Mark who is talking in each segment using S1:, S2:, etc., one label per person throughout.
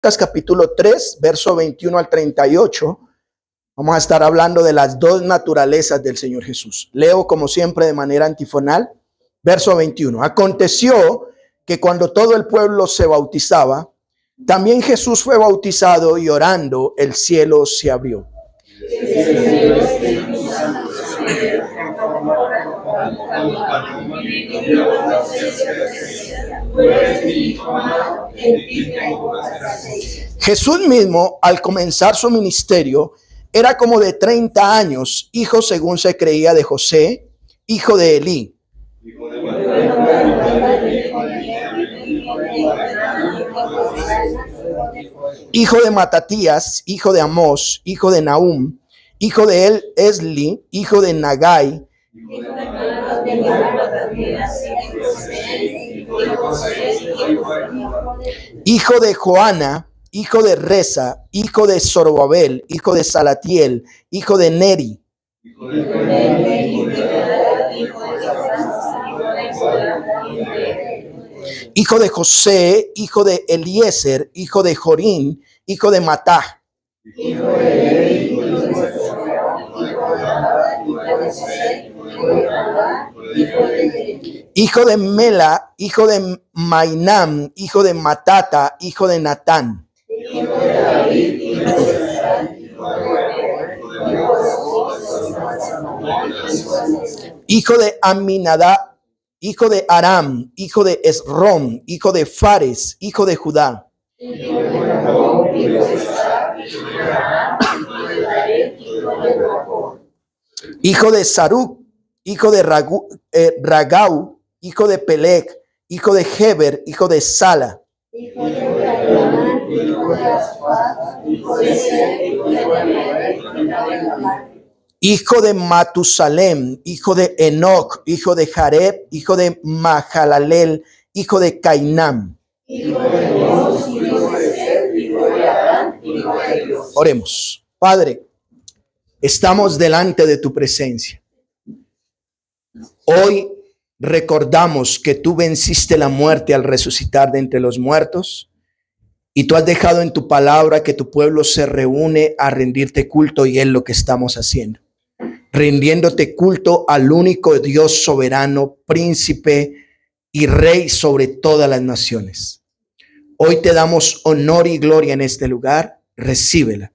S1: Lucas capítulo 3, verso 21 al 38. Vamos a estar hablando de las dos naturalezas del Señor Jesús. Leo como siempre de manera antifonal. Verso 21. Aconteció que cuando todo el pueblo se bautizaba, también Jesús fue bautizado y orando el cielo se abrió. Jesús mismo, al comenzar su ministerio, era como de 30 años, hijo según se creía de José, hijo de Elí, hijo de Matatías, hijo de Amós, hijo de Nahum, hijo de Esli, hijo de Nagai, hijo de Joana, hijo de Reza, hijo de Zorobabel, hijo de Salatiel, hijo de Neri, hijo de José, hijo de Eliezer, hijo de Jorín, hijo de Matá, hijo de Mela, hijo de Mainam, hijo de Matata, hijo de Natán, hijo de Aminadab, hijo de Aram, hijo de Esrom, hijo de Fares, hijo de Judá, hijo de Saruc, hijo de Ragau, hijo de Peleg, hijo de Heber, hijo de Sala, hijo de Matusalem, hijo de Enoc, hijo de Jareb, hijo de Mahalalel, hijo de Cainam. Oremos. Padre, estamos delante de tu presencia. Hoy recordamos que tú venciste la muerte al resucitar de entre los muertos y tú has dejado en tu palabra que tu pueblo se reúne a rendirte culto, y es lo que estamos haciendo. Rindiéndote culto al único Dios soberano, príncipe y rey sobre todas las naciones. Hoy te damos honor y gloria en este lugar, recíbela.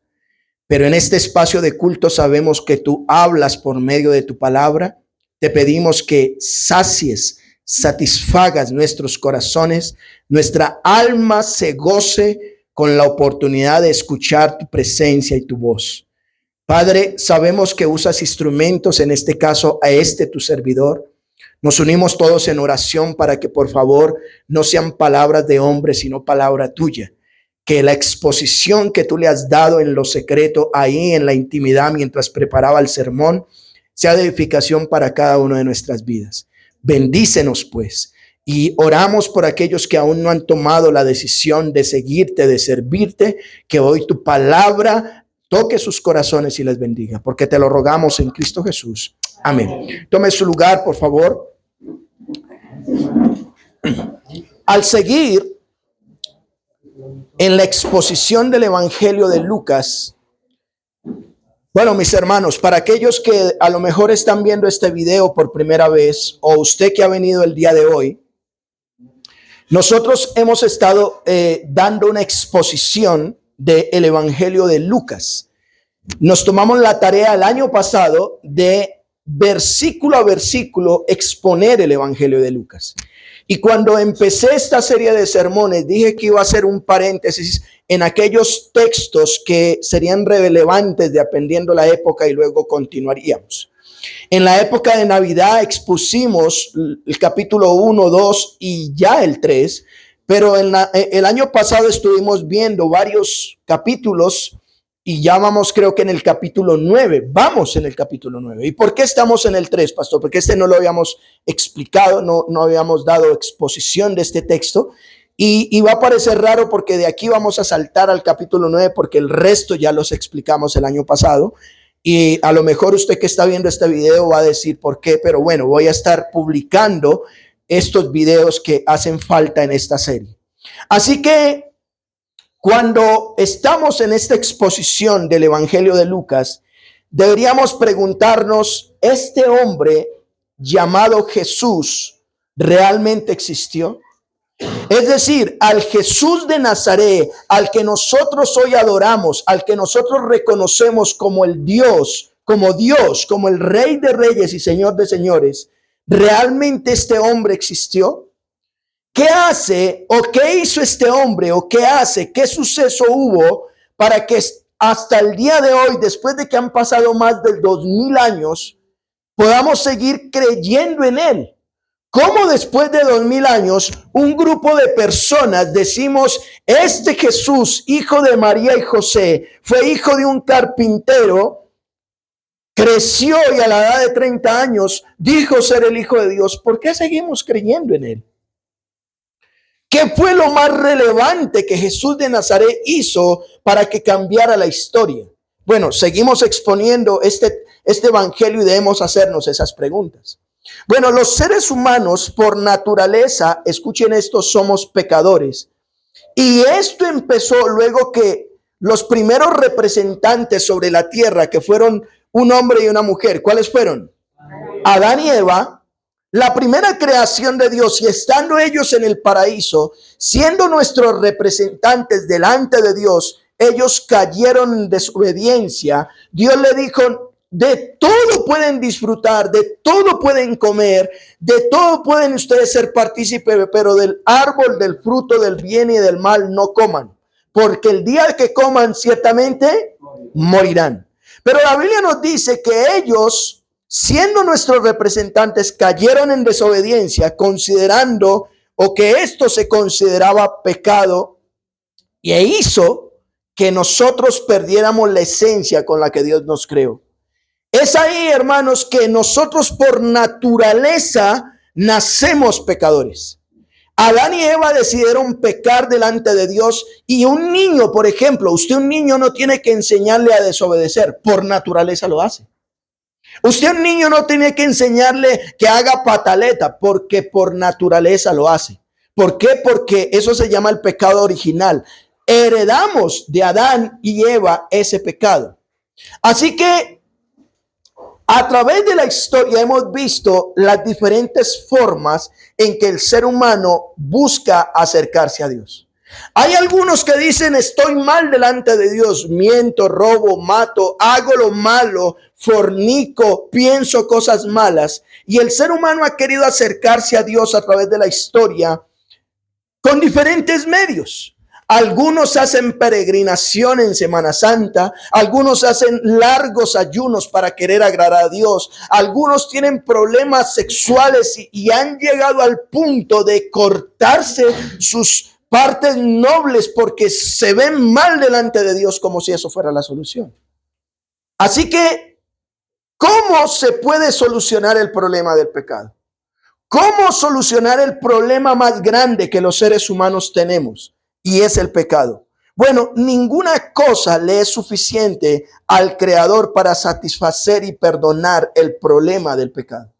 S1: Pero en este espacio de culto sabemos que tú hablas por medio de tu palabra. Te pedimos que sacies, satisfagas nuestros corazones, nuestra alma se goce con la oportunidad de escuchar tu presencia y tu voz. Padre, sabemos que usas instrumentos, en este caso a tu servidor. Nos unimos todos en oración para que por favor no sean palabras de hombre, sino palabra tuya. Que la exposición que tú le has dado en lo secreto, ahí en la intimidad mientras preparaba el sermón, sea de edificación para cada una de nuestras vidas. Bendícenos pues, y oramos por aquellos que aún no han tomado la decisión de seguirte, de servirte, que hoy tu palabra toque sus corazones y les bendiga, porque te lo rogamos en Cristo Jesús. Amén. Tome su lugar, por favor. Al seguir en la exposición del Evangelio de Lucas, bueno, mis hermanos, para aquellos que a lo mejor están viendo este video por primera vez, o usted que ha venido el día de hoy, nosotros hemos estado dando una exposición del Evangelio de Lucas. Nos tomamos la tarea el año pasado de versículo a versículo exponer el Evangelio de Lucas. Y cuando empecé esta serie de sermones, dije que iba a hacer un paréntesis en aquellos textos que serían relevantes dependiendo la época, y luego continuaríamos. En la época de Navidad expusimos el capítulo 1, 2 y ya el 3, pero el año pasado estuvimos viendo varios capítulos y ya vamos, creo que en el capítulo 9, vamos en el capítulo 9. ¿Y por qué estamos en el 3, pastor? Porque no lo habíamos explicado, no habíamos dado exposición de este texto. Y va a parecer raro porque de aquí vamos a saltar al capítulo 9 porque el resto ya los explicamos el año pasado. Y a lo mejor usted que está viendo este video va a decir por qué, pero bueno, voy a estar publicando estos videos que hacen falta en esta serie. Así que Cuando estamos en esta exposición del Evangelio de Lucas, deberíamos preguntarnos, ¿este hombre llamado Jesús realmente existió? Es decir, al Jesús de Nazaret, al que nosotros hoy adoramos, al que nosotros reconocemos como el Dios, como el Rey de Reyes y Señor de Señores, ¿realmente este hombre existió? ¿Qué hace o qué hizo este hombre o qué hace, qué suceso hubo para que hasta el día de hoy, después de que han pasado más de 2000 años, podamos seguir creyendo en él? ¿Cómo después de 2000 años un grupo de personas decimos, este Jesús, hijo de María y José, fue hijo de un carpintero, creció y a la edad de 30 años dijo ser el Hijo de Dios? ¿Por qué seguimos creyendo en él? ¿Qué fue lo más relevante que Jesús de Nazaret hizo para que cambiara la historia? Bueno, seguimos exponiendo este evangelio y debemos hacernos esas preguntas. Bueno, los seres humanos por naturaleza, escuchen esto, somos pecadores. Y esto empezó luego que los primeros representantes sobre la tierra, que fueron un hombre y una mujer, ¿cuáles fueron? Adán y Eva. La primera creación de Dios, y estando ellos en el paraíso, siendo nuestros representantes delante de Dios, ellos cayeron en desobediencia. Dios le dijo, de todo pueden disfrutar, de todo pueden comer, de todo pueden ustedes ser partícipes, pero del árbol, del fruto del bien y del mal no coman, porque el día que coman ciertamente morirán. Pero la Biblia nos dice que ellos, siendo nuestros representantes, cayeron en desobediencia, considerando o que esto se consideraba pecado, e hizo que nosotros perdiéramos la esencia con la que Dios nos creó. Es ahí, hermanos, que nosotros por naturaleza nacemos pecadores. Adán y Eva decidieron pecar delante de Dios, y un niño, por ejemplo, un niño no tiene que enseñarle a desobedecer, por naturaleza lo hace. Usted a un niño no tiene que enseñarle que haga pataleta, porque por naturaleza lo hace. ¿Por qué? Porque eso se llama el pecado original. Heredamos de Adán y Eva ese pecado. Así que a través de la historia hemos visto las diferentes formas en que el ser humano busca acercarse a Dios. Hay algunos que dicen, estoy mal delante de Dios, miento, robo, mato, hago lo malo, fornico, pienso cosas malas. Y el ser humano ha querido acercarse a Dios a través de la historia con diferentes medios. Algunos hacen peregrinación en Semana Santa, algunos hacen largos ayunos para querer agradar a Dios, algunos tienen problemas sexuales y han llegado al punto de cortarse sus partes nobles porque se ven mal delante de Dios, como si eso fuera la solución. Así que, ¿cómo se puede solucionar el problema del pecado? ¿Cómo solucionar el problema más grande que los seres humanos tenemos? Y es el pecado. Bueno, ninguna cosa le es suficiente al Creador para satisfacer y perdonar el problema del pecado.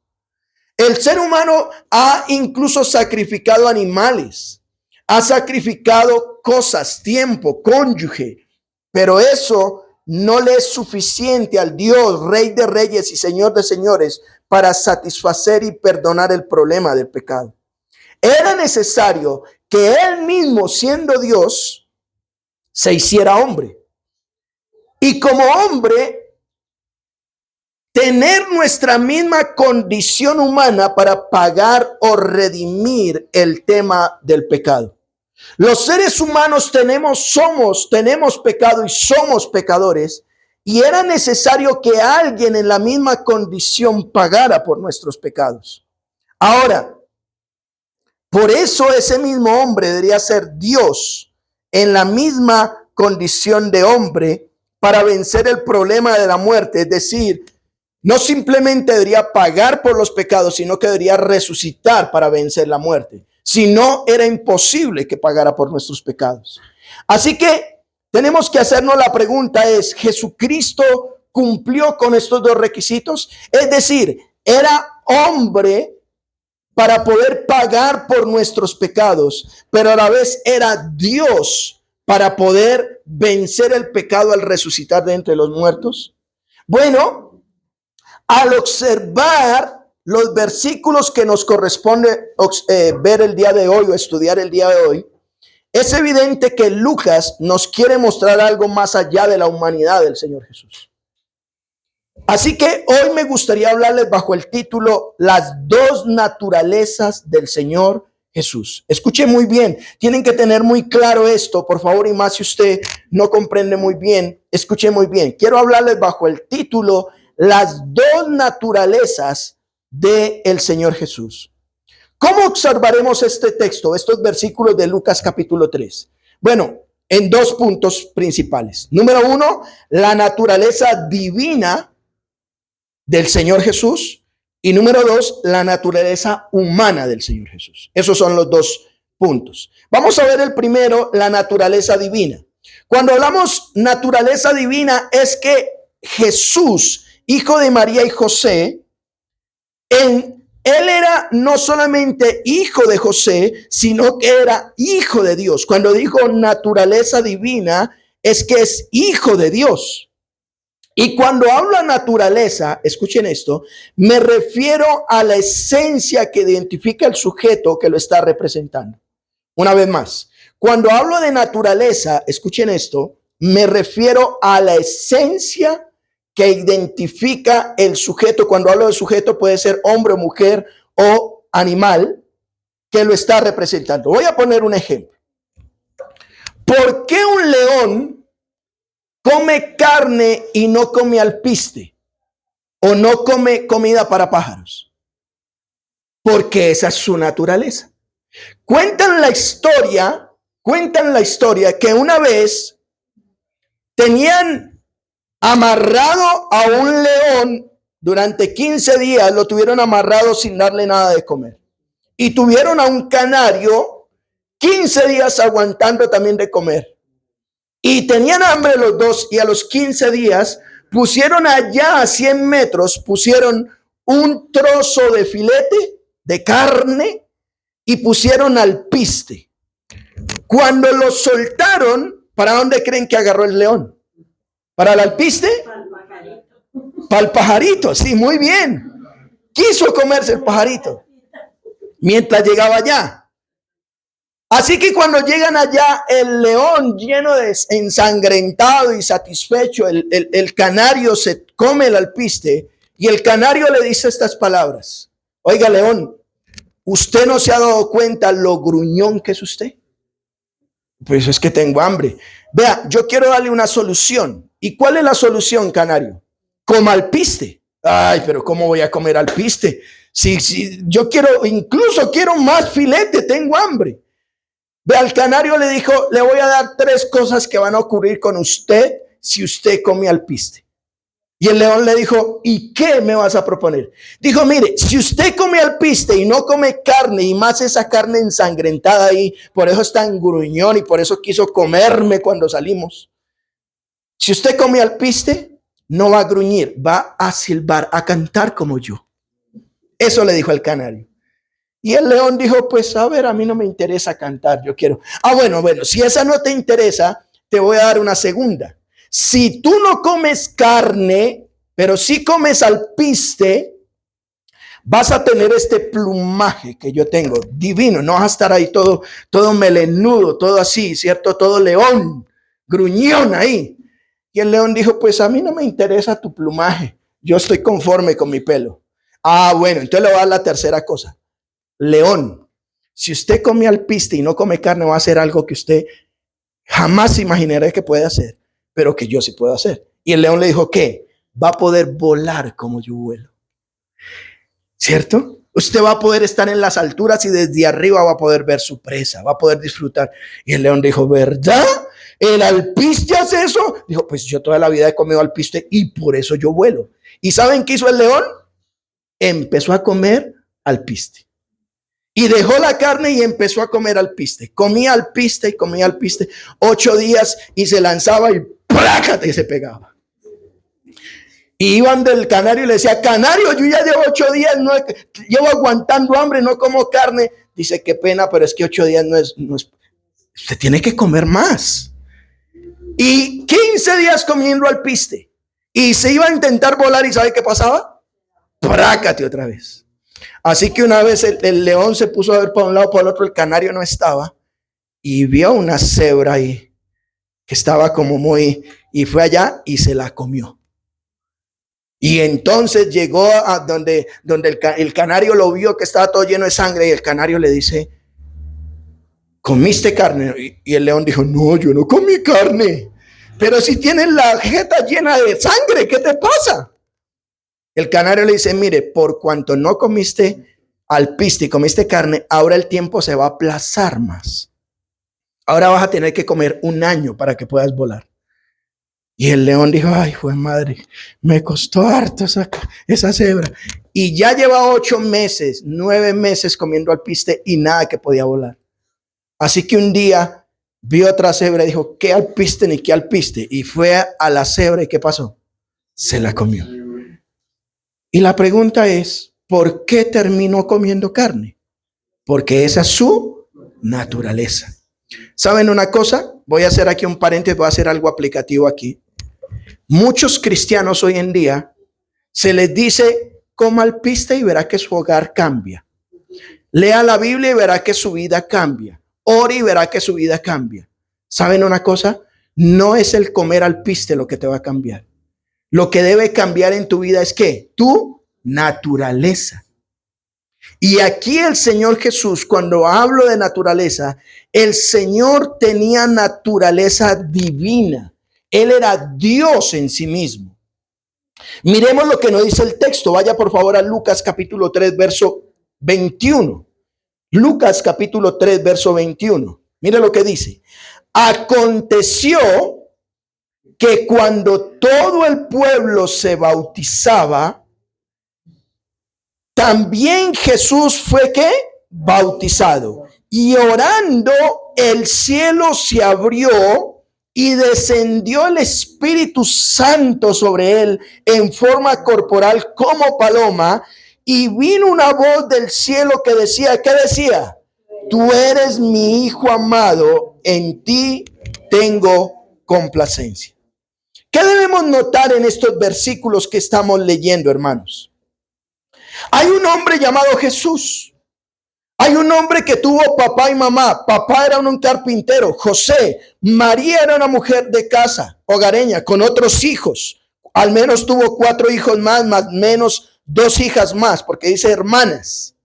S1: El ser humano ha incluso sacrificado animales, ha sacrificado cosas, tiempo, cónyuge, pero eso no le es suficiente al Dios, Rey de Reyes y Señor de Señores, para satisfacer y perdonar el problema del pecado. Era necesario que él mismo, siendo Dios, se hiciera hombre. Y como hombre, tener nuestra misma condición humana para pagar o redimir el tema del pecado. Los seres humanos tenemos pecado y somos pecadores. Y era necesario que alguien en la misma condición pagara por nuestros pecados. Ahora, por eso ese mismo hombre debería ser Dios en la misma condición de hombre para vencer el problema de la muerte. Es decir, no simplemente debería pagar por los pecados, sino que debería resucitar para vencer la muerte. Si no, era imposible que pagara por nuestros pecados. Así que tenemos que hacernos la pregunta es, ¿Jesucristo cumplió con estos dos requisitos? Es decir, era hombre para poder pagar por nuestros pecados, pero a la vez era Dios para poder vencer el pecado al resucitar de entre los muertos? Bueno, al observar los versículos que nos corresponde ver el día de hoy o estudiar el día de hoy, es evidente que Lucas nos quiere mostrar algo más allá de la humanidad del Señor Jesús. Así que hoy me gustaría hablarles bajo el título Las dos naturalezas del Señor Jesús. Escuche muy bien, tienen que tener muy claro esto, por favor, y más si usted no comprende muy bien, escuche muy bien. Quiero hablarles bajo el título Las dos naturalezas del Señor Jesús. ¿Cómo observaremos este texto, estos versículos de Lucas capítulo 3? Bueno, en dos puntos principales. Número uno, la naturaleza divina del Señor Jesús. Y número dos, la naturaleza humana del Señor Jesús. Esos son los dos puntos. Vamos a ver el primero, la naturaleza divina. Cuando hablamos naturaleza divina es que Jesús, hijo de María y José, él era no solamente hijo de José, sino que era hijo de Dios. Cuando digo naturaleza divina, es que es hijo de Dios. Y cuando hablo de naturaleza, escuchen esto, me refiero a la esencia que identifica el sujeto que lo está representando. Una vez más, cuando hablo de naturaleza, escuchen esto, me refiero a la esencia que identifica el sujeto. Cuando hablo de sujeto puede ser hombre o mujer o animal que lo está representando. Voy a poner un ejemplo. ¿Por qué un león come carne y no come alpiste? ¿O no come comida para pájaros? Porque esa es su naturaleza. Cuentan la historia que una vez tenían amarrado a un león durante 15 días, lo tuvieron amarrado sin darle nada de comer. Y tuvieron a un canario 15 días aguantando también de comer. Y tenían hambre los dos, y a los 15 días pusieron allá a 100 metros, pusieron un trozo de filete de carne y pusieron alpiste. Cuando lo soltaron, ¿para dónde creen que agarró el león? ¿Para el alpiste? Para el pajarito, sí, muy bien. Quiso comerse el pajarito mientras llegaba allá. Así que cuando llegan allá, el león lleno de ensangrentado y satisfecho, el canario se come el alpiste y el canario le dice estas palabras: oiga, león, ¿usted no se ha dado cuenta lo gruñón que es usted? Pues es que tengo hambre. Vea, yo quiero darle una solución. ¿Y cuál es la solución, canario? Coma alpiste. Ay, pero ¿cómo voy a comer alpiste? Si yo incluso quiero más filete, tengo hambre. Ve, al canario le dijo: le voy a dar 3 cosas que van a ocurrir con usted si usted come alpiste. Y el león le dijo: ¿y qué me vas a proponer? Dijo: mire, si usted come alpiste y no come carne, y más esa carne ensangrentada ahí, por eso es tan gruñón y por eso quiso comerme cuando salimos. Si usted come alpiste, no va a gruñir, va a silbar, a cantar como yo. Eso le dijo el canario. Y el león dijo: pues a ver, a mí no me interesa cantar, yo quiero. Bueno, si esa no te interesa, te voy a dar una segunda. Si tú no comes carne, pero sí comes alpiste, vas a tener este plumaje que yo tengo, divino. No vas a estar ahí todo melenudo, todo así, ¿cierto? Todo león, gruñón ahí. Y el león dijo: pues a mí no me interesa tu plumaje, yo estoy conforme con mi pelo. Bueno, entonces le voy a dar la tercera cosa. León, si usted come alpiste y no come carne, va a hacer algo que usted jamás imaginará que puede hacer, pero que yo sí puedo hacer. Y el león le dijo: ¿qué? Va a poder volar como yo vuelo. ¿Cierto? Usted va a poder estar en las alturas y desde arriba va a poder ver su presa, va a poder disfrutar. Y el león dijo: ¿verdad? ¿El alpiste hace eso? Dijo: pues yo toda la vida he comido alpiste y por eso yo vuelo. ¿Y saben qué hizo el león? Empezó a comer alpiste. Y dejó la carne y empezó a comer alpiste. Comía alpiste y comía alpiste 8 días y se lanzaba y ¡plácate! Y se pegaba. Y iban del canario y le decía: canario, yo ya llevo 8 días, llevo aguantando hambre, no como carne. Dice: qué pena, pero es que 8 días no es. Usted tiene que comer más. Y 15 días comiendo alpiste. Y se iba a intentar volar, ¿y sabe qué pasaba? Prácate otra vez. Así que una vez el león se puso a ver para un lado, para el otro, el canario no estaba. Y vio una cebra ahí que estaba como muy, y fue allá y se la comió. Y entonces llegó a donde el canario lo vio que estaba todo lleno de sangre, y el canario le dice: ¿comiste carne? Y el león dijo: no, yo no comí carne. Pero si tienes la jeta llena de sangre, ¿qué te pasa? El canario le dice: mire, por cuanto no comiste alpiste y comiste carne, ahora el tiempo se va a aplazar más. Ahora vas a tener que comer 1 año para que puedas volar. Y el león dijo: ay, fue madre, me costó harto esa cebra. Y ya lleva 8 meses, 9 meses comiendo alpiste y nada que podía volar. Así que un día vio otra cebra y dijo: ¿qué alpiste ni qué alpiste? Y fue a la cebra, ¿y qué pasó? Se la comió. Y la pregunta es: ¿por qué terminó comiendo carne? Porque esa es su naturaleza. ¿Saben una cosa? Voy a hacer aquí un paréntesis, voy a hacer algo aplicativo aquí. Muchos cristianos hoy en día se les dice: coma alpiste y verá que su hogar cambia. Lea la Biblia y verá que su vida cambia. Ore y verá que su vida cambia. ¿Saben una cosa? No es el comer alpiste lo que te va a cambiar. Lo que debe cambiar en tu vida es ¿qué? Tu naturaleza. Y aquí el Señor Jesús, cuando hablo de naturaleza, el Señor tenía naturaleza divina. Él era Dios en sí mismo. Miremos lo que nos dice el texto. Vaya por favor a Lucas capítulo 3, verso 21. Lucas capítulo 3, verso 21. Mire lo que dice. Aconteció que cuando todo el pueblo se bautizaba, también Jesús fue ¿qué? Bautizado. Y orando, el cielo se abrió y descendió el Espíritu Santo sobre él en forma corporal como paloma. Y vino una voz del cielo que decía, ¿qué decía? Tú eres mi Hijo amado, en ti tengo complacencia. ¿Qué debemos notar en estos versículos que estamos leyendo, hermanos? Hay un hombre llamado Jesús. Hay un hombre que tuvo papá y mamá. Papá era un carpintero, José. María era una mujer de casa, hogareña, con otros hijos. Al menos tuvo 4 hijos más menos 2 hijas más, porque dice hermanas.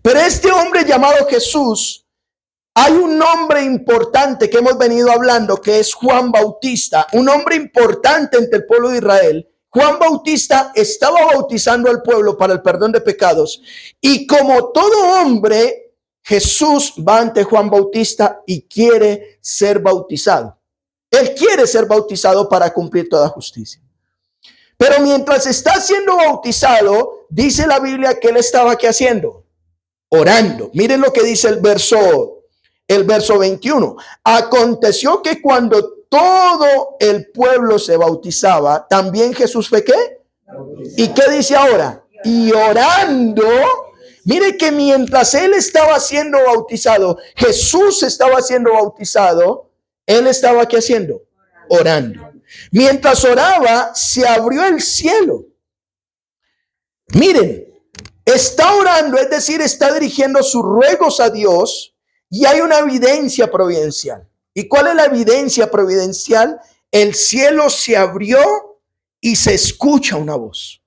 S1: Pero este hombre llamado Jesús, hay un nombre importante que hemos venido hablando, que es Juan Bautista, un hombre importante entre el pueblo de Israel. Juan Bautista estaba bautizando al pueblo para el perdón de pecados, y como todo hombre, Jesús va ante Juan Bautista y quiere ser bautizado. Él quiere ser bautizado para cumplir toda justicia. Pero mientras está siendo bautizado, dice la Biblia que él estaba ¿qué haciendo? Orando. Miren lo que dice el verso 21. Aconteció que cuando todo el pueblo se bautizaba, también Jesús fue ¿qué? ¿Y qué dice ahora? Y orando. Mire que mientras él estaba siendo bautizado, Jesús estaba siendo bautizado, él estaba ¿qué haciendo? Orando. Mientras oraba, se abrió el cielo. Miren, está orando, es decir, está dirigiendo sus ruegos a Dios, y hay una evidencia providencial. ¿Y cuál es la evidencia providencial? El cielo se abrió y se escucha una voz.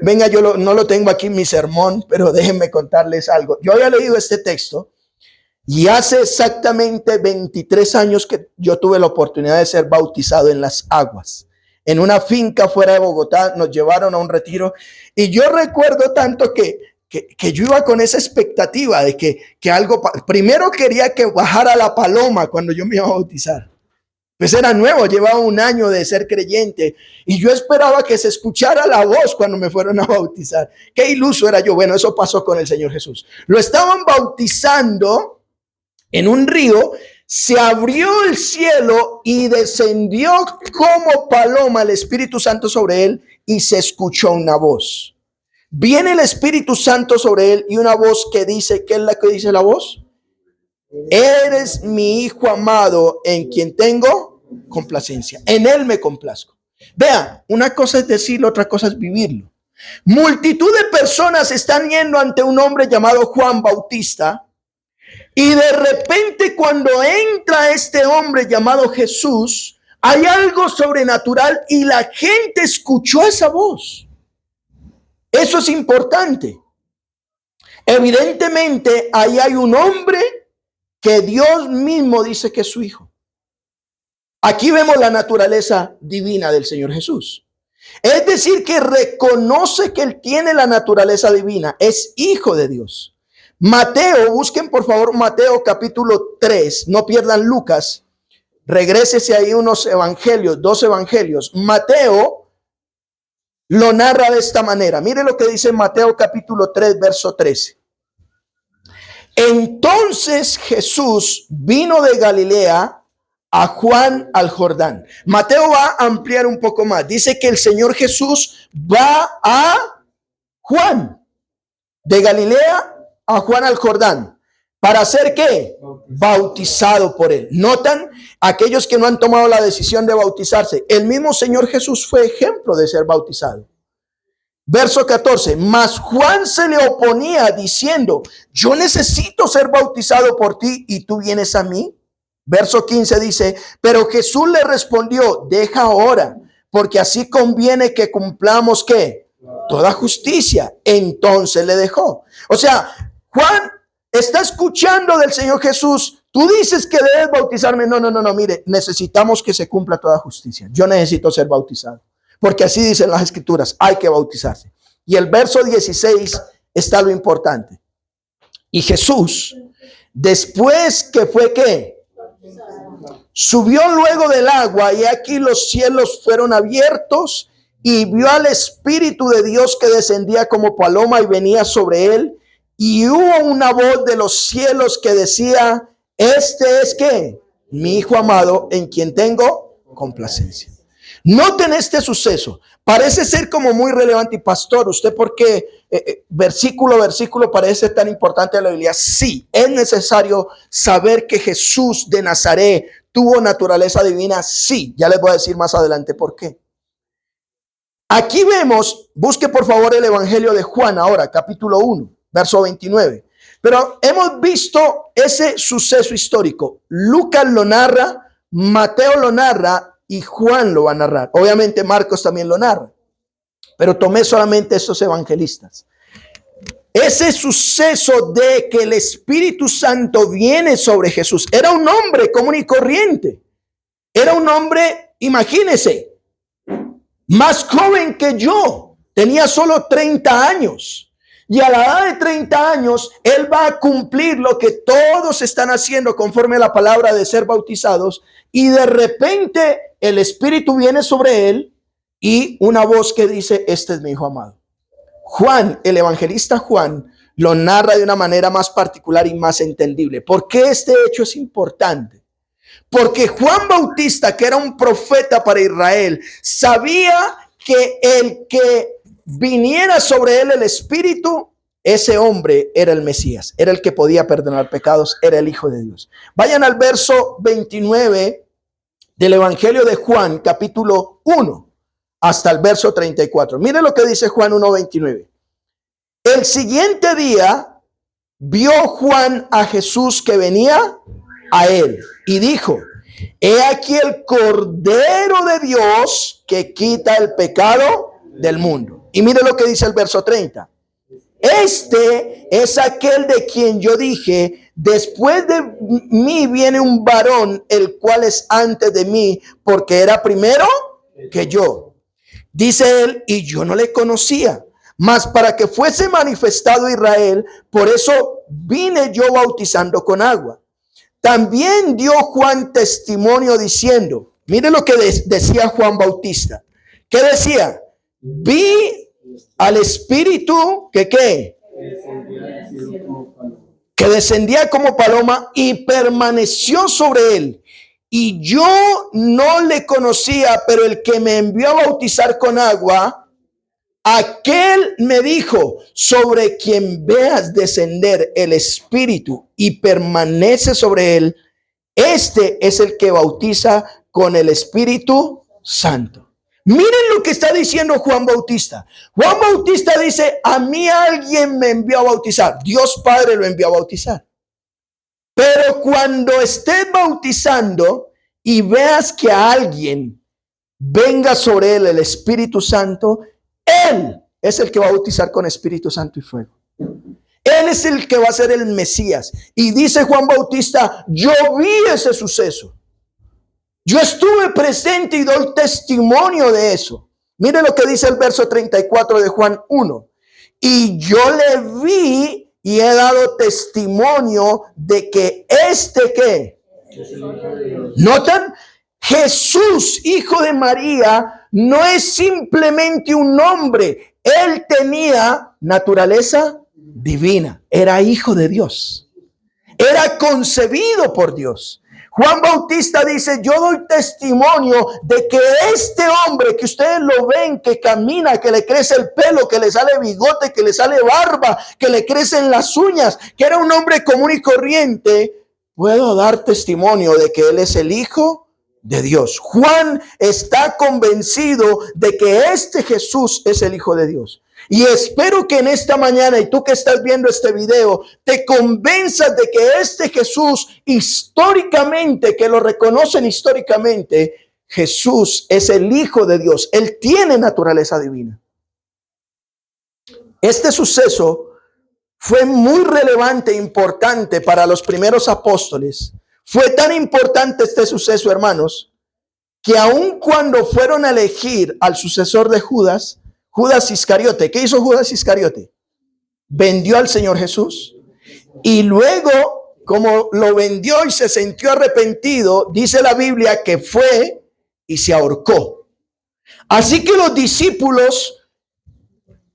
S1: Venga, yo no lo tengo aquí en mi sermón, pero déjenme contarles algo. Yo había leído este texto y hace exactamente 23 años que yo tuve la oportunidad de ser bautizado en las aguas. En una finca fuera de Bogotá, nos llevaron a un retiro, y yo recuerdo tanto que yo iba con esa expectativa de que algo, primero quería que bajara la paloma cuando yo me iba a bautizar. Pues era nuevo, llevaba 1 año de ser creyente, y yo esperaba que se escuchara la voz cuando me fueron a bautizar. Qué iluso era yo. Bueno, eso pasó con el Señor Jesús. Lo estaban bautizando en un río, se abrió el cielo y descendió como paloma el Espíritu Santo sobre él, y se escuchó una voz. Viene el Espíritu Santo sobre él y una voz que dice, ¿qué es la que dice la voz? Eres mi hijo amado en quien tengo complacencia. En él me complazco. Vean, una cosa es decirlo, otra cosa es vivirlo. Multitud de personas están yendo ante un hombre llamado Juan Bautista y de repente cuando entra este hombre llamado Jesús, hay algo sobrenatural y la gente escuchó esa voz. Eso es importante. Evidentemente, ahí hay un hombre que Dios mismo dice que es su hijo. Aquí vemos la naturaleza divina del Señor Jesús. Es decir, que reconoce que él tiene la naturaleza divina, es hijo de Dios. Mateo, busquen por favor Mateo capítulo 3, no pierdan Lucas, regrésese ahí unos evangelios, 2 evangelios. Mateo lo narra de esta manera. Mire lo que dice Mateo capítulo 3, verso 13. Entonces Jesús vino de Galilea a Juan al Jordán. Mateo va a ampliar un poco más. Dice que el Señor Jesús va a Juan, de Galilea a Juan al Jordán. ¿Para hacer qué? Bautizado por él. Notan, aquellos que no han tomado la decisión de bautizarse, el mismo Señor Jesús fue ejemplo de ser bautizado. Verso 14, mas Juan se le oponía diciendo, yo necesito ser bautizado por ti y tú vienes a mí. Verso 15 dice, pero Jesús le respondió, deja ahora, porque así conviene que cumplamos ¿qué? Toda justicia. Entonces le dejó. O sea, Juan está escuchando del Señor Jesús. Tú dices que debes bautizarme. No, mire, necesitamos que se cumpla toda justicia. Yo necesito ser bautizado. Porque así dicen las escrituras, hay que bautizarse. Y el verso 16 está lo importante. Y Jesús, después que fue ¿qué? Subió luego del agua y aquí los cielos fueron abiertos y vio al Espíritu de Dios que descendía como paloma y venía sobre él. Y hubo una voz de los cielos que decía, este es ¿qué? Mi Hijo amado en quien tengo complacencia. Noten este suceso. Parece ser como muy relevante. Y pastor, ¿usted por qué versículo a versículo parece tan importante la Biblia? Sí, es necesario saber que Jesús de Nazaret tuvo naturaleza divina. Sí, ya les voy a decir más adelante por qué. Aquí vemos, busque por favor el Evangelio de Juan ahora, capítulo 1, verso 29. Pero hemos visto ese suceso histórico. Lucas lo narra, Mateo lo narra, y Juan lo va a narrar. Obviamente Marcos también lo narra. Pero tomé solamente estos evangelistas. Ese suceso de que el Espíritu Santo viene sobre Jesús. Era un hombre común y corriente. Era un hombre, imagínese, más joven que yo. Tenía solo 30 años. Y a la edad de 30 años, él va a cumplir lo que todos están haciendo conforme a la palabra de ser bautizados. Y de repente el Espíritu viene sobre él y una voz que dice, este es mi Hijo amado. Juan, el evangelista Juan, lo narra de una manera más particular y más entendible. ¿Por qué este hecho es importante? Porque Juan Bautista, que era un profeta para Israel, sabía que el que viniera sobre él el Espíritu, ese hombre era el Mesías, era el que podía perdonar pecados, era el Hijo de Dios. Vayan al verso 29 del Evangelio de Juan, capítulo 1, hasta el verso 34. Mire lo que dice Juan 1:29. El siguiente día vio Juan a Jesús que venía a él y dijo, he aquí el Cordero de Dios que quita el pecado del mundo. Y mire lo que dice el verso 30. Este es aquel de quien yo dije, después de mí viene un varón, el cual es antes de mí, porque era primero que yo. Dice él, y yo no le conocía, mas para que fuese manifestado Israel, por eso vine yo bautizando con agua. También dio Juan testimonio diciendo, mire lo que decía Juan Bautista. ¿Qué decía? Vi al Espíritu que ¿qué? Que descendía como paloma y permaneció sobre él. Y yo no le conocía, pero el que me envió a bautizar con agua, Aquel me dijo, sobre quien veas descender el Espíritu y permanece sobre él, este es el que bautiza con el Espíritu Santo. Miren lo que está diciendo Juan Bautista. Juan Bautista dice, a mí alguien me envió a bautizar. Dios Padre lo envió a bautizar. Pero cuando estés bautizando y veas que a alguien venga sobre él el Espíritu Santo, él es el que va a bautizar con Espíritu Santo y fuego. Él es el que va a ser el Mesías. Y dice Juan Bautista, yo vi ese suceso. Yo estuve presente y doy testimonio de eso. Mire lo que dice el verso 34 de Juan 1. Y yo le vi y he dado testimonio de que ¿qué? ¿Notan? Jesús, hijo de María, no es simplemente un hombre. Él tenía naturaleza divina. Era hijo de Dios. Era concebido por Dios. Juan Bautista dice, yo doy testimonio de que este hombre que ustedes lo ven, que camina, que le crece el pelo, que le sale bigote, que le sale barba, que le crecen las uñas, que era un hombre común y corriente, puedo dar testimonio de que él es el Hijo de Dios. Juan está convencido de que este Jesús es el Hijo de Dios. Y espero que en esta mañana, y tú que estás viendo este video, te convenzas de que este Jesús, históricamente, que lo reconocen históricamente, Jesús es el Hijo de Dios. Él tiene naturaleza divina. Este suceso fue muy relevante e importante para los primeros apóstoles. Fue tan importante este suceso, hermanos, que aun cuando fueron a elegir al sucesor de Judas, Judas Iscariote, ¿qué hizo Judas Iscariote? Vendió al Señor Jesús y luego, como lo vendió y se sintió arrepentido, dice la Biblia que fue y se ahorcó. Así que los discípulos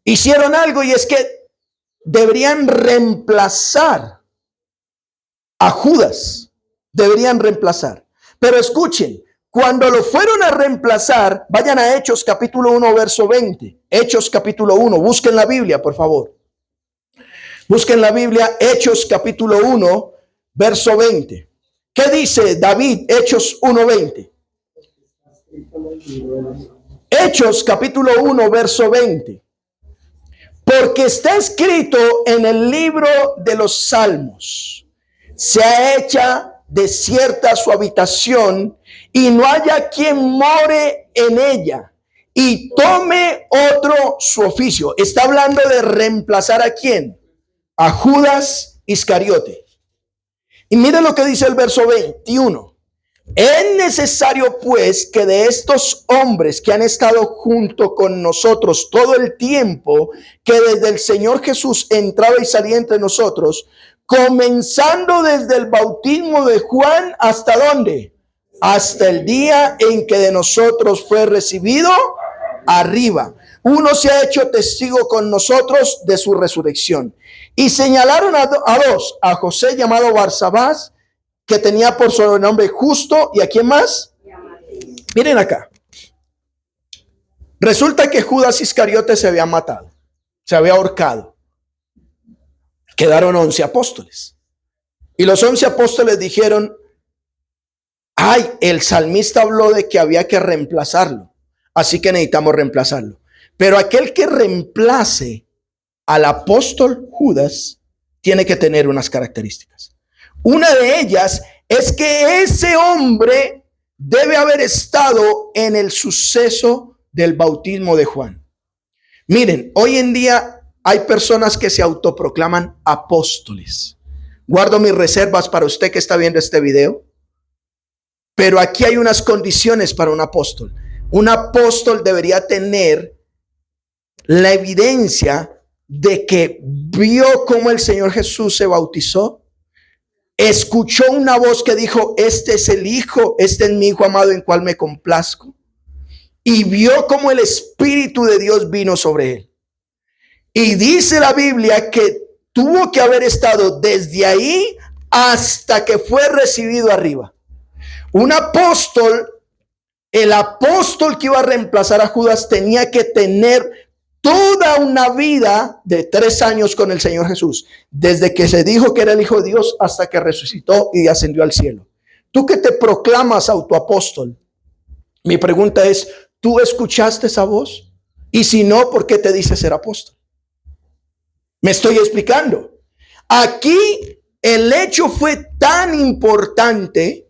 S1: hicieron algo, y es que deberían reemplazar a Judas. Deberían reemplazar. Pero escuchen, cuando lo fueron a reemplazar, vayan a Hechos capítulo 1, verso 20. Hechos capítulo 1, busquen la Biblia, por favor. Busquen la Biblia, Hechos capítulo 1, verso 20. ¿Qué dice David? Hechos 1, 20. Hechos capítulo 1, verso 20. Porque está escrito en el libro de los Salmos, se ha hecha desierta su habitación y no haya quien more en ella y tome otro su oficio. Está hablando de reemplazar ¿a quién? A Judas Iscariote. Y mire lo que dice el verso 21. Es necesario pues que de estos hombres que han estado junto con nosotros todo el tiempo que desde el Señor Jesús entraba y salía entre nosotros, comenzando desde el bautismo de Juan, ¿hasta dónde? Hasta el día en que de nosotros fue recibido arriba. Uno se ha hecho testigo con nosotros de su resurrección. Y señalaron a dos, a José llamado Barsabás, que tenía por sobrenombre Justo, ¿y a quién más? Miren acá. Resulta que Judas Iscariote se había matado, se había ahorcado. Quedaron 11 apóstoles. Y los 11 apóstoles dijeron, ay, el salmista habló de que había que reemplazarlo, así que necesitamos reemplazarlo. Pero aquel que reemplace al apóstol Judas tiene que tener unas características. Una de ellas es que ese hombre debe haber estado en el suceso del bautismo de Juan. Miren, hoy en día hay personas que se autoproclaman apóstoles. Guardo mis reservas para usted que está viendo este video. Pero aquí hay unas condiciones para un apóstol. Un apóstol debería tener la evidencia de que vio cómo el Señor Jesús se bautizó, escuchó una voz que dijo, este es el Hijo, este es mi Hijo amado en cual me complazco, y vio cómo el Espíritu de Dios vino sobre él. Y dice la Biblia que tuvo que haber estado desde ahí hasta que fue recibido arriba. Un apóstol, el apóstol que iba a reemplazar a Judas, tenía que tener toda una vida de 3 años con el Señor Jesús, desde que se dijo que era el Hijo de Dios hasta que resucitó y ascendió al cielo. Tú que te proclamas autoapóstol, mi pregunta es, ¿tú escuchaste esa voz? Y si no, ¿por qué te dices ser apóstol? Me estoy explicando. Aquí el hecho fue tan importante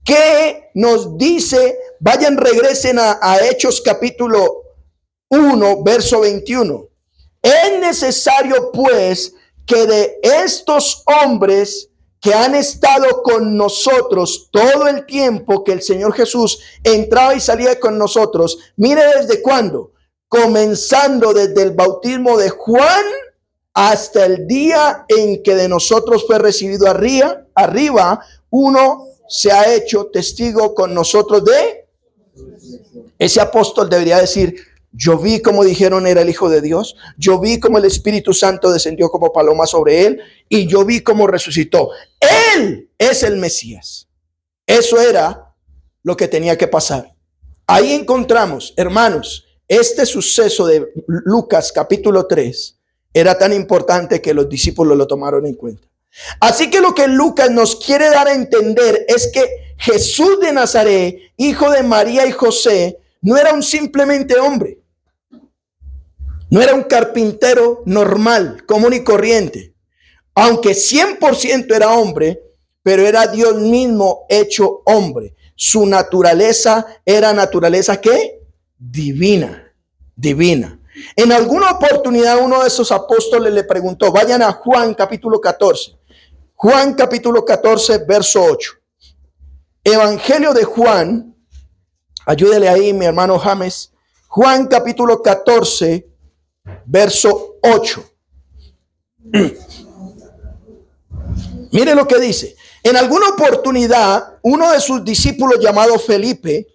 S1: que nos dice, vayan, regresen a Hechos capítulo 1, verso 21. Es necesario pues que de estos hombres que han estado con nosotros todo el tiempo que el Señor Jesús entraba y salía con nosotros, mire desde cuándo, comenzando desde el bautismo de Juan hasta el día en que de nosotros fue recibido arriba, uno se ha hecho testigo con nosotros de ese apóstol. Debería decir, yo vi como dijeron era el Hijo de Dios, yo vi como el Espíritu Santo descendió como paloma sobre él y yo vi como resucitó. Él es el Mesías. Eso era lo que tenía que pasar. Ahí encontramos, hermanos, este suceso de Lucas capítulo 3 era tan importante que los discípulos lo tomaron en cuenta. Así que lo que Lucas nos quiere dar a entender es que Jesús de Nazaret, hijo de María y José, no era un simplemente hombre. No era un carpintero normal, común y corriente. Aunque 100% era hombre, pero era Dios mismo hecho hombre. Su naturaleza era naturaleza ¿qué? Divina, divina. En alguna oportunidad uno de esos apóstoles le preguntó, vayan a Juan capítulo 14. Juan capítulo 14, verso 8. Evangelio de Juan, ayúdele ahí mi hermano James. Juan capítulo 14, verso 8. Mire lo que dice. En alguna oportunidad, uno de sus discípulos llamado Felipe,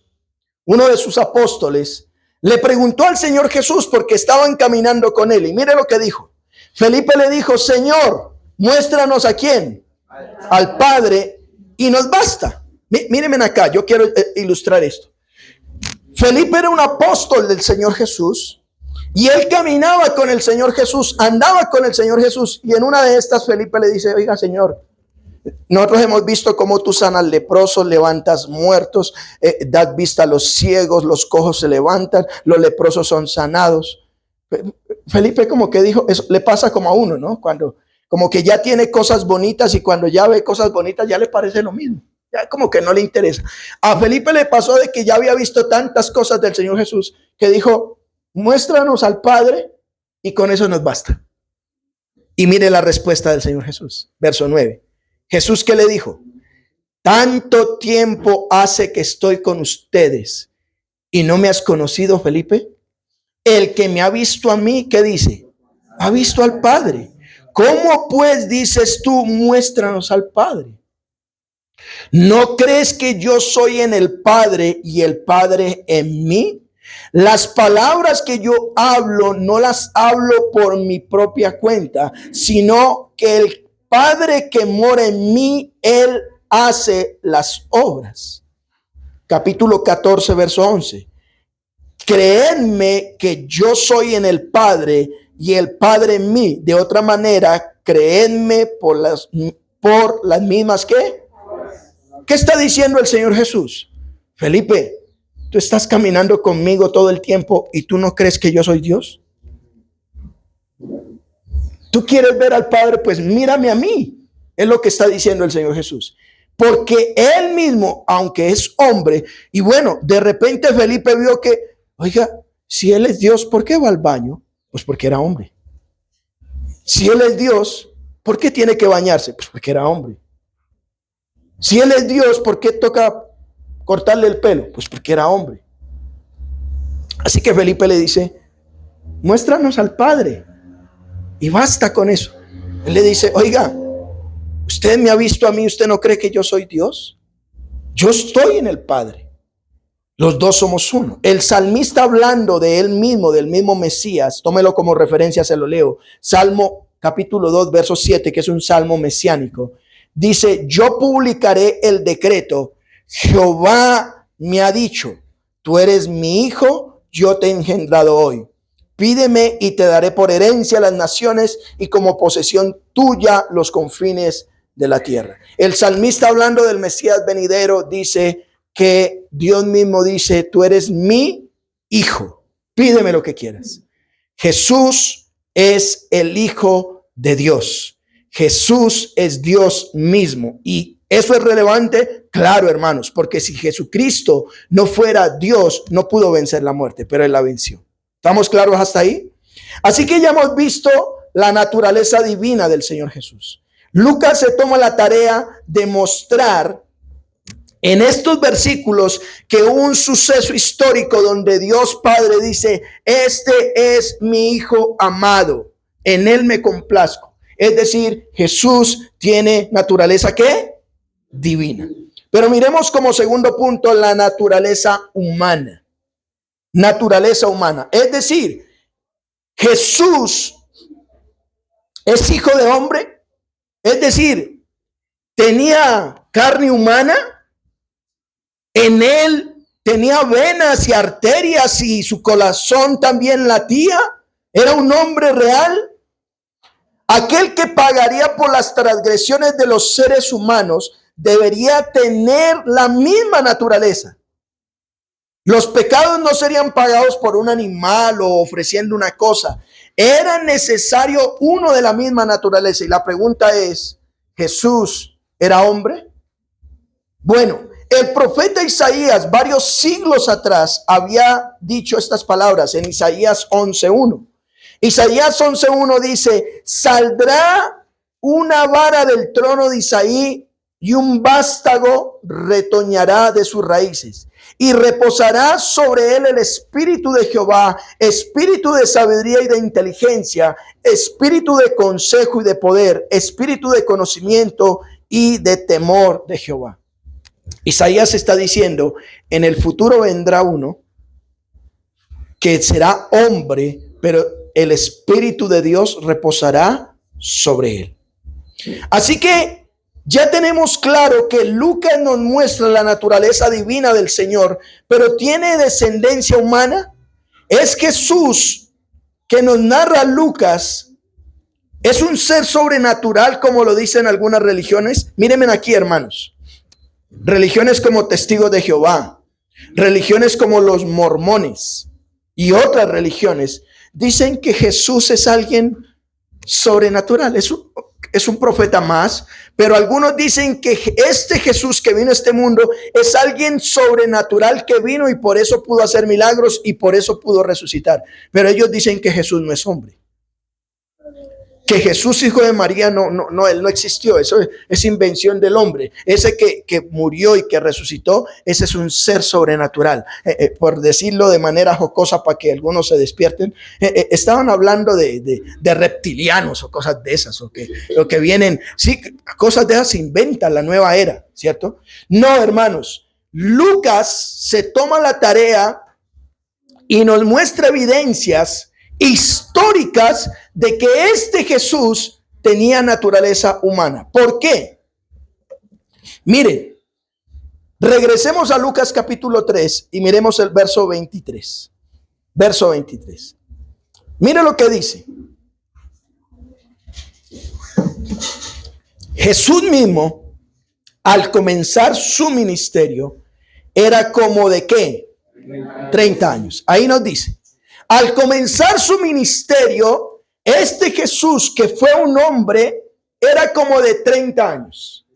S1: uno de sus apóstoles, le preguntó al Señor Jesús porque estaban caminando con él. Y mire lo que dijo. Felipe le dijo, Señor, muéstranos a quién, al Padre, y nos basta. Mírenme acá, yo quiero ilustrar esto. Felipe era un apóstol del Señor Jesús y él caminaba con el Señor Jesús, andaba con el Señor Jesús, y en una de estas Felipe le dice, oiga Señor, nosotros hemos visto cómo tú sanas leprosos, levantas muertos, das vista a los ciegos, los cojos se levantan, los leprosos son sanados. Felipe como que dijo, eso le pasa como a uno, ¿no? Cuando como que ya tiene cosas bonitas y cuando ya ve cosas bonitas ya le parece lo mismo. Ya como que no le interesa. A Felipe le pasó de que ya había visto tantas cosas del Señor Jesús que dijo, muéstranos al Padre y con eso nos basta. Y mire la respuesta del Señor Jesús, verso 9. Jesús, ¿qué le dijo? Tanto tiempo hace que estoy con ustedes y no me has conocido, Felipe. El que me ha visto a mí, ¿qué dice? Ha visto al Padre. ¿Cómo pues dices tú, muéstranos al Padre? ¿No crees que yo soy en el Padre y el Padre en mí? Las palabras que yo hablo no las hablo por mi propia cuenta, sino que el Padre que mora en mí, Él hace las obras. Capítulo 14, verso 11. Creedme que yo soy en el Padre y el Padre en mí. De otra manera, creedme por las mismas ¿qué? ¿Qué está diciendo el Señor Jesús? Felipe, tú estás caminando conmigo todo el tiempo y tú no crees que yo soy Dios. ¿Tú quieres ver al Padre? Pues mírame a mí. Es lo que está diciendo el Señor Jesús. Porque Él mismo, aunque es hombre, y bueno, de repente Felipe vio que, oiga, si Él es Dios, ¿por qué va al baño? Pues porque era hombre. Si Él es Dios, ¿por qué tiene que bañarse? Pues porque era hombre. Si Él es Dios, ¿por qué toca cortarle el pelo? Pues porque era hombre. Así que Felipe le dice, muéstranos al Padre. Y basta con eso. Él le dice, oiga, usted me ha visto a mí, ¿usted no cree que yo soy Dios? Yo estoy en el Padre. Los dos somos uno. El salmista, hablando de él mismo, del mismo Mesías, tómelo como referencia, se lo leo. Salmo capítulo 2, verso 7, que es un salmo mesiánico. Dice, yo publicaré el decreto. Jehová me ha dicho, tú eres mi hijo, yo te he engendrado hoy. Pídeme y te daré por herencia las naciones y como posesión tuya los confines de la tierra. El salmista, hablando del Mesías venidero, dice que Dios mismo dice: tú eres mi hijo, pídeme lo que quieras. Jesús es el Hijo de Dios. Jesús es Dios mismo. Y eso es relevante, claro, hermanos, porque si Jesucristo no fuera Dios, no pudo vencer la muerte, pero Él la venció. ¿Estamos claros hasta ahí? Así que ya hemos visto la naturaleza divina del Señor Jesús. Lucas se toma la tarea de mostrar en estos versículos que hubo un suceso histórico donde Dios Padre dice: este es mi Hijo amado, en Él me complazco. Es decir, Jesús tiene naturaleza ¿qué? Divina. Pero miremos como segundo punto la naturaleza humana. Naturaleza humana. Es decir, Jesús es hijo de hombre. Es decir, tenía carne humana. En él tenía venas y arterias y su corazón también latía. Era un hombre real. Aquel que pagaría por las transgresiones de los seres humanos debería tener la misma naturaleza. Los pecados no serían pagados por un animal o ofreciendo una cosa. Era necesario uno de la misma naturaleza. Y la pregunta es: ¿Jesús era hombre? Bueno, el profeta Isaías, varios siglos atrás, había dicho estas palabras en Isaías 11:1. Isaías 11:1 dice: saldrá una vara del trono de Isaí y un vástago retoñará de sus raíces. Y reposará sobre él el espíritu de Jehová, espíritu de sabiduría y de inteligencia, espíritu de consejo y de poder, espíritu de conocimiento y de temor de Jehová. Isaías está diciendo: en el futuro vendrá uno que será hombre, pero el espíritu de Dios reposará sobre él. Así que ya tenemos claro que Lucas nos muestra la naturaleza divina del Señor, pero tiene descendencia humana. Es Jesús que nos narra Lucas. Es un ser sobrenatural, como lo dicen algunas religiones. Mírenme aquí, hermanos. Religiones como Testigos de Jehová, religiones como los mormones y otras religiones dicen que Jesús es alguien sobrenatural. Es un profeta más, pero algunos dicen que este Jesús que vino a este mundo es alguien sobrenatural que vino y por eso pudo hacer milagros y por eso pudo resucitar. Pero ellos dicen que Jesús no es hombre, que Jesús, hijo de María, él no existió. Eso es invención del hombre. Ese que murió y que resucitó, ese es un ser sobrenatural. Por decirlo de manera jocosa para que algunos se despierten, estaban hablando de reptilianos o cosas de esas, o que vienen, sí, cosas de esas se inventan la nueva era, ¿cierto? No, hermanos, Lucas se toma la tarea y nos muestra evidencias históricas de que este Jesús tenía naturaleza humana. ¿Por qué? Miren, regresemos a Lucas capítulo 3 y miremos el verso 23. Verso 23. Mira lo que dice. Jesús mismo, al comenzar su ministerio, era como de ¿qué? 30 años. Ahí nos dice: al comenzar su ministerio, este Jesús, que fue un hombre, era como de 30 años.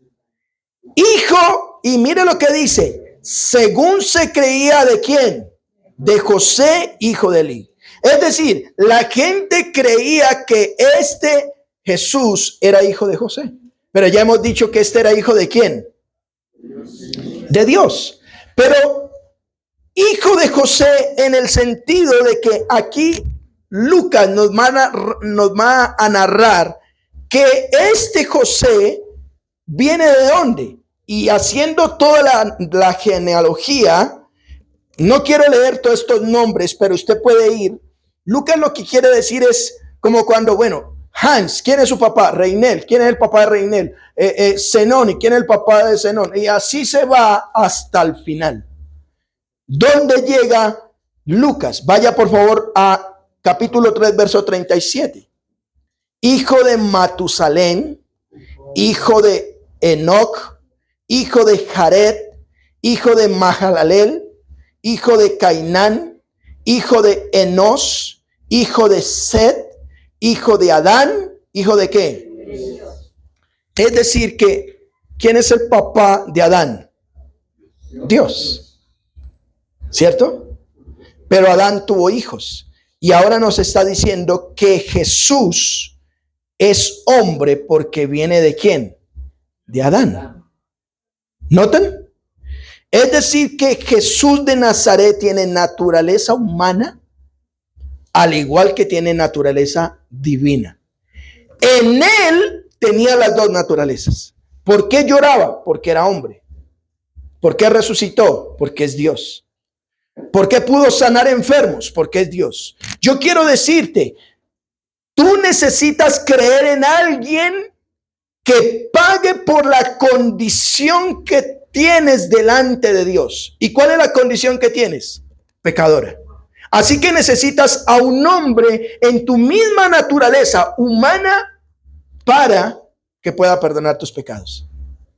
S1: Hijo, y mire lo que dice: según se creía ¿de quién? De José, hijo de Elí. Es decir, la gente creía que este Jesús era hijo de José. Pero ya hemos dicho que este era hijo de ¿quién? De Dios. Pero hijo de José en el sentido de que aquí Lucas nos va a narrar que este José viene de dónde. Y haciendo toda la genealogía, no quiero leer todos estos nombres, pero usted puede ir. Lucas lo que quiere decir es como cuando, bueno, Hans, ¿quién es su papá? Reinel, ¿quién es el papá de Reinel? Zenón, ¿y quién es el papá de Zenón? Y así se va hasta el final. ¿Dónde llega Lucas? Vaya por favor a capítulo 3, verso 37. Hijo de Matusalén, hijo de Enoc, hijo de Jared, hijo de Mahalalel, hijo de Cainán, hijo de Enos, hijo de Set, hijo de Adán, hijo de ¿qué? Es decir que, ¿quién es el papá de Adán? Dios, ¿cierto? Pero Adán tuvo hijos y ahora nos está diciendo que Jesús es hombre porque viene ¿de quién? De Adán. ¿Notan? Es decir que Jesús de Nazaret tiene naturaleza humana al igual que tiene naturaleza divina. En él tenía las dos naturalezas. ¿Por qué lloraba? Porque era hombre. ¿Por qué resucitó? Porque es Dios. ¿Por qué pudo sanar enfermos? Porque es Dios. Yo quiero decirte, tú necesitas creer en alguien que pague por la condición que tienes delante de Dios. ¿Y cuál es la condición que tienes? Pecadora. Así que necesitas a un hombre en tu misma naturaleza humana para que pueda perdonar tus pecados.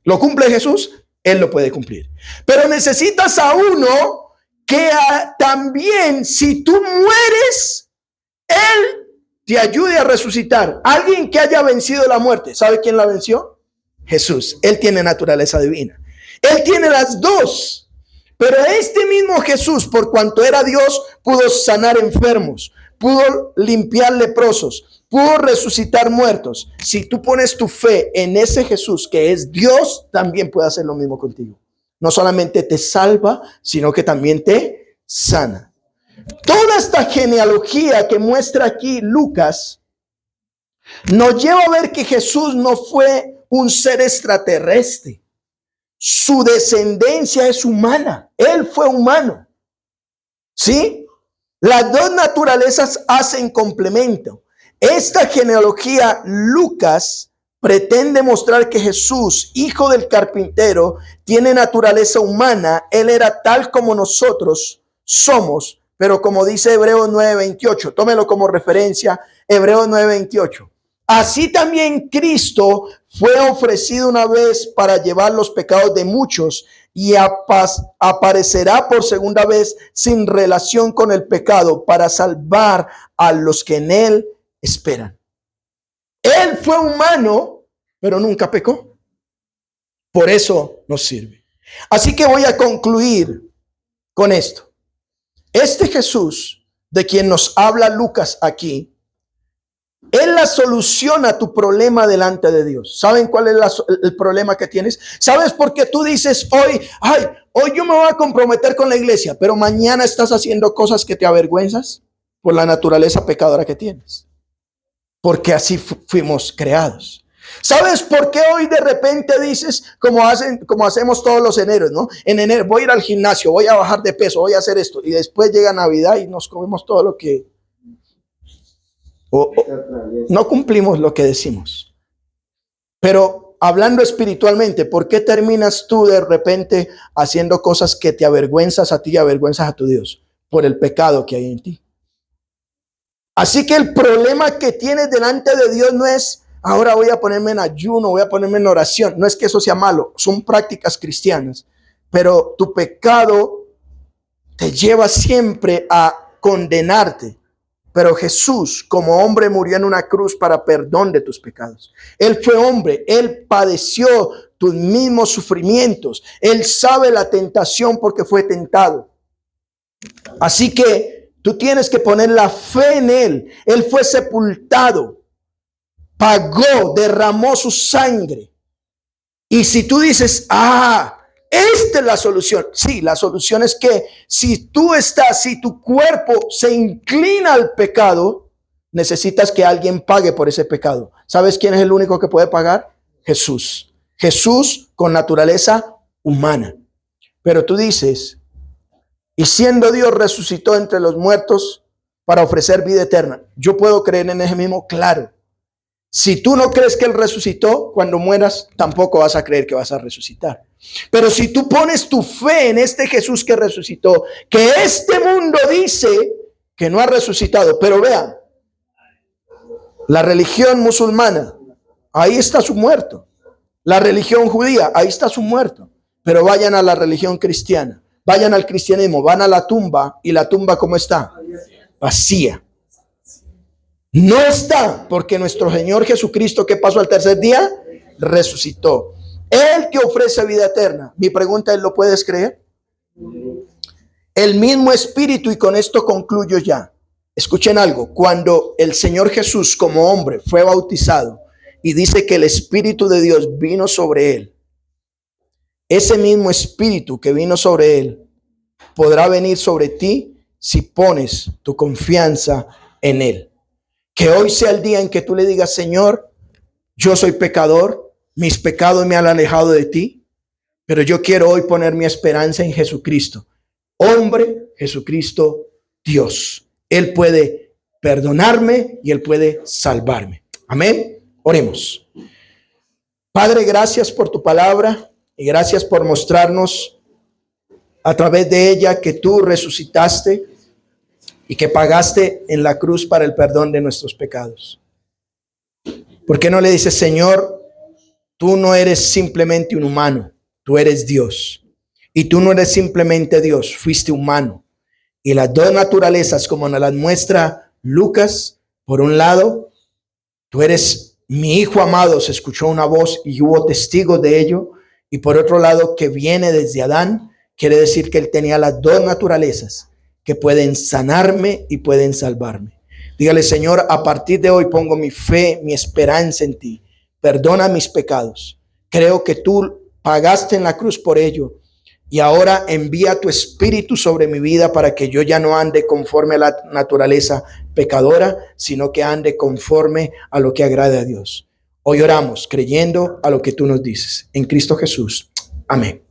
S1: ¿Lo cumple Jesús? Él lo puede cumplir. Pero necesitas a uno que también, si tú mueres, Él te ayude a resucitar. Alguien que haya vencido la muerte. ¿Sabe quién la venció? Jesús. Él tiene naturaleza divina. Él tiene las dos. Pero este mismo Jesús, por cuanto era Dios, pudo sanar enfermos, pudo limpiar leprosos, pudo resucitar muertos. Si tú pones tu fe en ese Jesús que es Dios, también puede hacer lo mismo contigo. No solamente te salva, sino que también te sana. Toda esta genealogía que muestra aquí Lucas nos lleva a ver que Jesús no fue un ser extraterrestre. Su descendencia es humana. Él fue humano. ¿Sí? Las dos naturalezas hacen complemento. Esta genealogía, Lucas pretende mostrar que Jesús, hijo del carpintero, tiene naturaleza humana. Él era tal como nosotros somos, pero como dice Hebreos 9:28, tómelo como referencia, Hebreos 9:28. Así también Cristo fue ofrecido una vez para llevar los pecados de muchos y aparecerá por segunda vez sin relación con el pecado para salvar a los que en él esperan. Él fue humano, pero nunca pecó. Por eso nos sirve. Así que voy a concluir con esto. Este Jesús de quien nos habla Lucas aquí, Él la solución a tu problema delante de Dios. ¿Saben cuál es el problema que tienes? ¿Sabes por qué tú dices hoy yo me voy a comprometer con la iglesia, pero mañana estás haciendo cosas que te avergüenzas? Por la naturaleza pecadora que tienes. Porque así fuimos creados. ¿Sabes por qué hoy de repente dices, como hacemos todos los eneros, ¿no? En enero voy a ir al gimnasio, voy a bajar de peso, voy a hacer esto. Y después llega Navidad y nos comemos todo lo que... no cumplimos lo que decimos. Pero hablando espiritualmente, ¿por qué terminas tú de repente haciendo cosas que te avergüenzas a ti y avergüenzas a tu Dios? Por el pecado que hay en ti. Así que el problema que tienes delante de Dios no es, ahora voy a ponerme en ayuno, voy a ponerme en oración. No es que eso sea malo, son prácticas cristianas. Pero tu pecado te lleva siempre a condenarte. Pero Jesús, como hombre, murió en una cruz para perdón de tus pecados. Él fue hombre, Él padeció tus mismos sufrimientos. Él sabe la tentación porque fue tentado. Así que tú tienes que poner la fe en Él. Él fue sepultado, pagó, derramó su sangre. Y si tú dices, esta es la solución. Sí, la solución es que si tu cuerpo se inclina al pecado, necesitas que alguien pague por ese pecado. ¿Sabes quién es el único que puede pagar? Jesús. Jesús con naturaleza humana. Pero tú dices, y siendo Dios resucitó entre los muertos para ofrecer vida eterna. Yo puedo creer en ese mismo, claro. Si tú no crees que Él resucitó, cuando mueras tampoco vas a creer que vas a resucitar. Pero si tú pones tu fe en este Jesús que resucitó, que este mundo dice que no ha resucitado. Pero vean, la religión musulmana, ahí está su muerto. La religión judía, ahí está su muerto. Pero vayan a la religión cristiana, vayan al cristianismo, van a la tumba y la tumba ¿cómo está? Vacía. No está, porque nuestro Señor Jesucristo, ¿qué pasó al tercer día? Resucitó. Él que ofrece vida eterna. Mi pregunta es, ¿lo puedes creer? El mismo Espíritu, y con esto concluyo ya. Escuchen algo, cuando el Señor Jesús como hombre fue bautizado y dice que el Espíritu de Dios vino sobre él, ese mismo Espíritu que vino sobre él podrá venir sobre ti si pones tu confianza en él. Que hoy sea el día en que tú le digas, Señor, yo soy pecador, mis pecados me han alejado de ti, pero yo quiero hoy poner mi esperanza en Jesucristo. Hombre, Jesucristo, Dios. Él puede perdonarme y Él puede salvarme. Amén. Oremos. Padre, gracias por tu palabra y gracias por mostrarnos a través de ella que tú resucitaste y que pagaste en la cruz para el perdón de nuestros pecados. ¿Por qué no le dices, Señor, tú no eres simplemente un humano, tú eres Dios? Y tú no eres simplemente Dios, fuiste humano. Y las dos naturalezas, como nos las muestra Lucas, por un lado, tú eres mi hijo amado, se escuchó una voz y hubo testigos de ello. Y por otro lado, que viene desde Adán, quiere decir que él tenía las dos naturalezas que pueden sanarme y pueden salvarme. Dígale, Señor, a partir de hoy pongo mi fe, mi esperanza en ti. Perdona mis pecados. Creo que tú pagaste en la cruz por ello. Y ahora envía tu Espíritu sobre mi vida para que yo ya no ande conforme a la naturaleza pecadora, sino que ande conforme a lo que agrade a Dios. Hoy oramos creyendo a lo que tú nos dices. En Cristo Jesús. Amén.